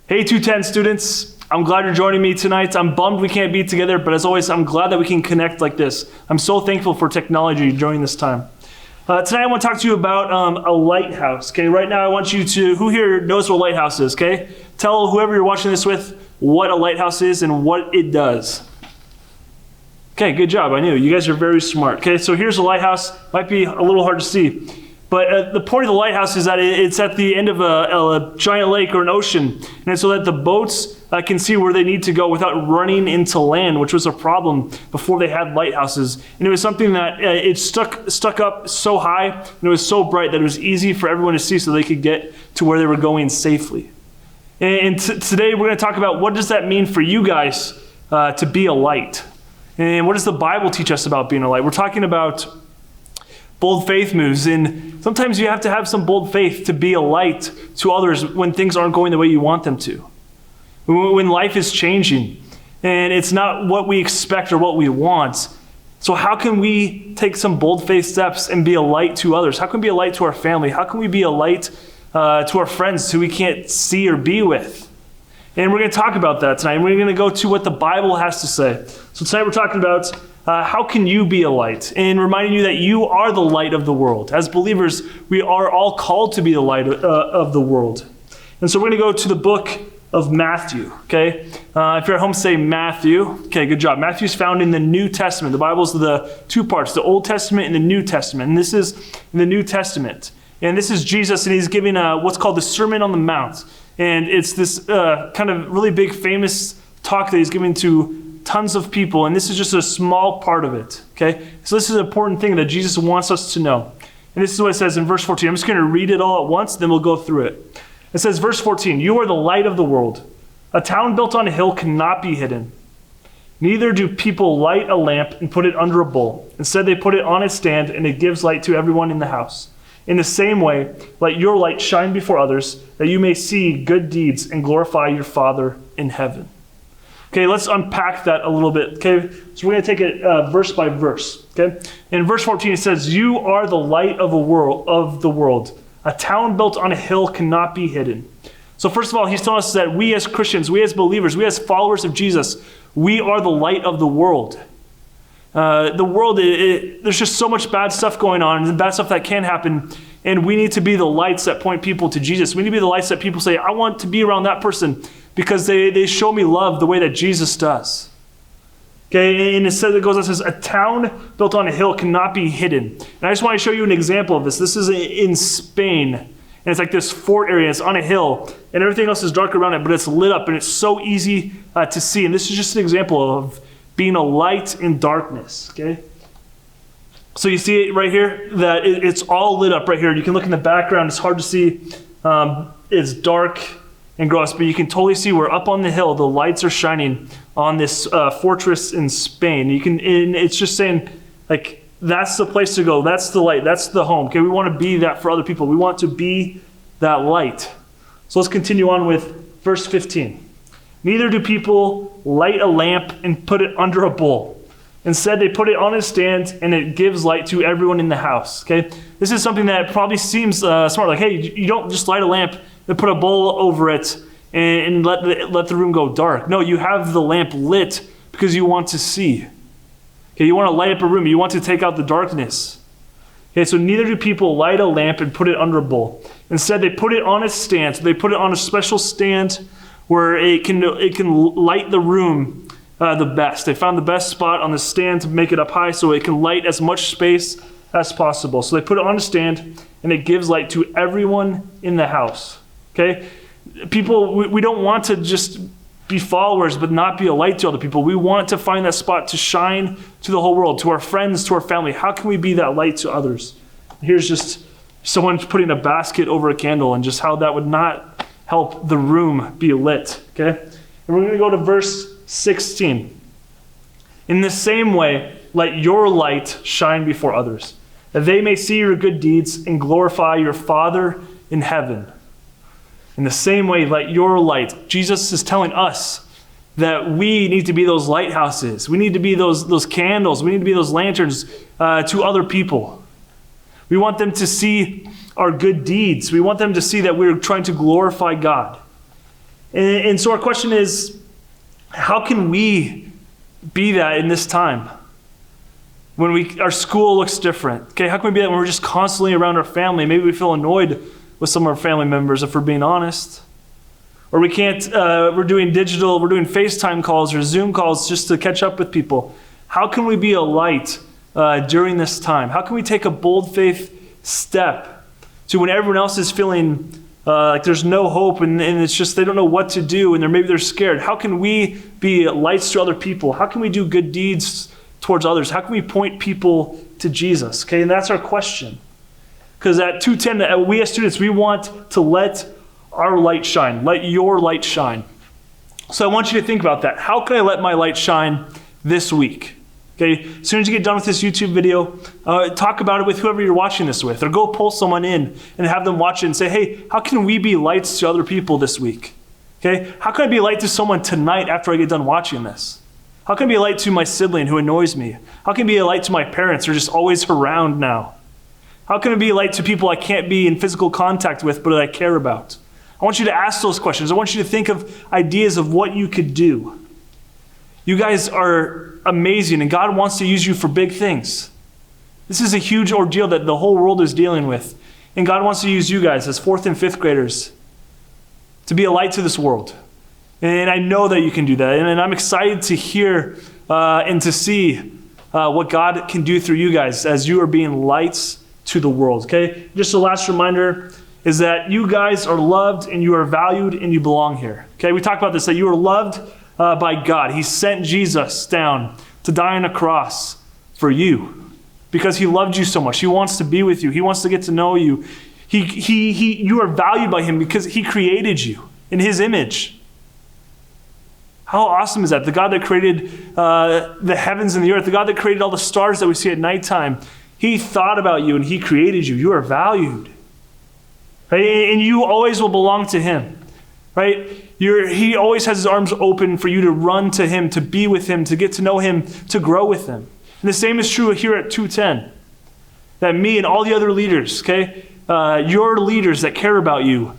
Hey 210 students, I'm glad you're joining me tonight. I'm bummed we can't be together, but as always, I'm glad that we can connect like this. I'm so thankful for technology during this time. Tonight I want to talk to you about a lighthouse. Okay, right now I want you to, who here knows what a lighthouse is, okay? Tell whoever you're watching this with what a lighthouse is and what it does. Okay, good job, I knew. You guys are very smart. Okay, so here's a lighthouse. Might be a little hard to see. But the point of the lighthouse is that it's at the end of a giant lake or an ocean, and so that the boats can see where they need to go without running into land, which was a problem before they had lighthouses. And it was something that it stuck up so high, and it was so bright that it was easy for everyone to see so they could get to where they were going safely. And today we're going to talk about what does that mean for you guys to be a light. And what does the Bible teach us about being a light? We're talking about bold faith moves, and sometimes you have to have some bold faith to be a light to others when things aren't going the way you want them to. When life is changing, and it's not what we expect or what we want. So how can we take some bold faith steps and be a light to others? How can we be a light to our family? How can we be a light to our friends who we can't see or be with? And we're going to talk about that tonight. And we're going to go to what the Bible has to say. So tonight we're talking about how can you be a light? And reminding you that you are the light of the world. As believers, we are all called to be the light of the world. And so we're going to go to the book of Matthew, okay? If you're at home, say Matthew. Okay, good job. Matthew's found in the New Testament. The Bible's the two parts, the Old Testament and the New Testament. And this is in the New Testament. And this is Jesus, and he's giving what's called the Sermon on the Mount. And it's this kind of really big, famous talk that he's giving to tons of people, and this is just a small part of it, okay? So this is an important thing that Jesus wants us to know. And this is what it says in verse 14. I'm just going to read it all at once, then we'll go through it. It says, verse 14, "You are the light of the world. A town built on a hill cannot be hidden. Neither do people light a lamp and put it under a bowl. Instead, they put it on its stand, and it gives light to everyone in the house. In the same way, let your light shine before others, that you may see good deeds and glorify your Father in heaven." Okay, let's unpack that a little bit. Okay, so we're going to take it verse by verse. Okay, in verse 14 it says, "You are the light of the world. A town built on a hill cannot be hidden." So first of all, he's telling us that we as Christians, we as believers, we as followers of Jesus, we are the light of the world. The world, there's just so much bad stuff going on, and bad stuff that can happen, and we need to be the lights that point people to Jesus. We need to be the lights that people say, I want to be around that person because they show me love the way that Jesus does. Okay, and it says, a town built on a hill cannot be hidden. And I just want to show you an example of this. This is in Spain, and it's like this fort area. It's on a hill, and everything else is dark around it, but it's lit up, and it's so easy to see. And this is just an example of being a light in darkness, okay? So you see it right here, that it's all lit up right here. You can look in the background. It's hard to see. It's dark and gross, but you can totally see we're up on the hill. The lights are shining on this fortress in Spain. And it's just saying, like, that's the place to go. That's the light. That's the home. Okay, we want to be that for other people. We want to be that light. So let's continue on with verse 15. "Neither do people light a lamp and put it under a bowl. Instead, they put it on a stand, and it gives light to everyone in the house." Okay, this is something that probably seems smart. Like, hey, you don't just light a lamp and put a bowl over it and let the room go dark. No, you have the lamp lit because you want to see. Okay, you want to light up a room. You want to take out the darkness. Okay, so neither do people light a lamp and put it under a bowl. Instead, they put it on a stand. So they put it on a special stand where it can light the room the best. They found the best spot on the stand to make it up high so it can light as much space as possible. So they put it on a stand, and it gives light to everyone in the house. Okay? People, we don't want to just be followers but not be a light to other people. We want to find that spot to shine to the whole world, to our friends, to our family. How can we be that light to others? Here's just someone putting a basket over a candle, and just how that would not help the room be lit. Okay? And we're going to go to verse 16. "In the same way, let your light shine before others, that they may see your good deeds and glorify your Father in heaven." In the same way, let your light. Jesus is telling us that we need to be those lighthouses. We need to be those candles. We need to be those lanterns to other people. We want them to see our good deeds. We want them to see that we're trying to glorify God. And so our question is, how can we be that in this time? When our school looks different. Okay, how can we be that when we're just constantly around our family? Maybe we feel annoyed with some of our family members, if we're being honest. Or we can't, we're doing FaceTime calls or Zoom calls just to catch up with people. How can we be a light during this time? How can we take a bold faith step to when everyone else is feeling like there's no hope and it's just they don't know what to do and maybe they're scared? How can we be lights to other people? How can we do good deeds towards others? How can we point people to Jesus? Okay, and that's our question. Because at 210, we as students, we want to let our light shine. Let your light shine. So I want you to think about that. How can I let my light shine this week? Okay, as soon as you get done with this YouTube video, talk about it with whoever you're watching this with, or go pull someone in and have them watch it and say, hey, how can we be lights to other people this week? Okay, how can I be a light to someone tonight after I get done watching this? How can I be a light to my sibling who annoys me? How can I be a light to my parents who are just always around now? How can I be a light to people I can't be in physical contact with but that I care about? I want you to ask those questions. I want you to think of ideas of what you could do. You guys are amazing, and God wants to use you for big things. This is a huge ordeal that the whole world is dealing with. And God wants to use you guys as 4th and 5th graders to be a light to this world. And I know that you can do that. And I'm excited to hear and to see what God can do through you guys as you are being lights to the world. Okay? Just a last reminder is that you guys are loved and you are valued and you belong here. Okay? We talked about this, that you are loved by God. He sent Jesus down to die on a cross for you because he loved you so much. He wants to be with you. He wants to get to know you. You are valued by him because he created you in his image. How awesome is that? The God that created the heavens and the earth, the God that created all the stars that we see at nighttime, he thought about you and he created you. You are valued. Right? And you always will belong to him. Right? He always has his arms open for you to run to him, to be with him, to get to know him, to grow with him. And the same is true here at 210. That me and all the other leaders, okay, your leaders that care about you,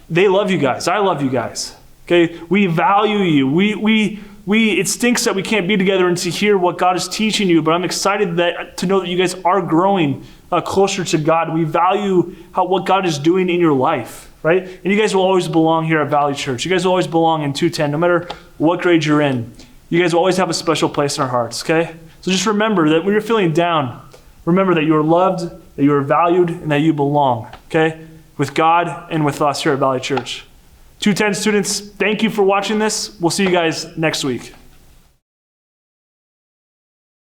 they love you guys. I love you guys. Okay, we value you. It stinks that we can't be together and to hear what God is teaching you, but I'm excited to know that you guys are growing closer to God. We value what God is doing in your life. Right? And you guys will always belong here at Valley Church. You guys will always belong in 210, no matter what grade you're in. You guys will always have a special place in our hearts, okay? So just remember that when you're feeling down, remember that you are loved, that you are valued, and that you belong, okay? With God and with us here at Valley Church. 210 students, thank you for watching this. We'll see you guys next week.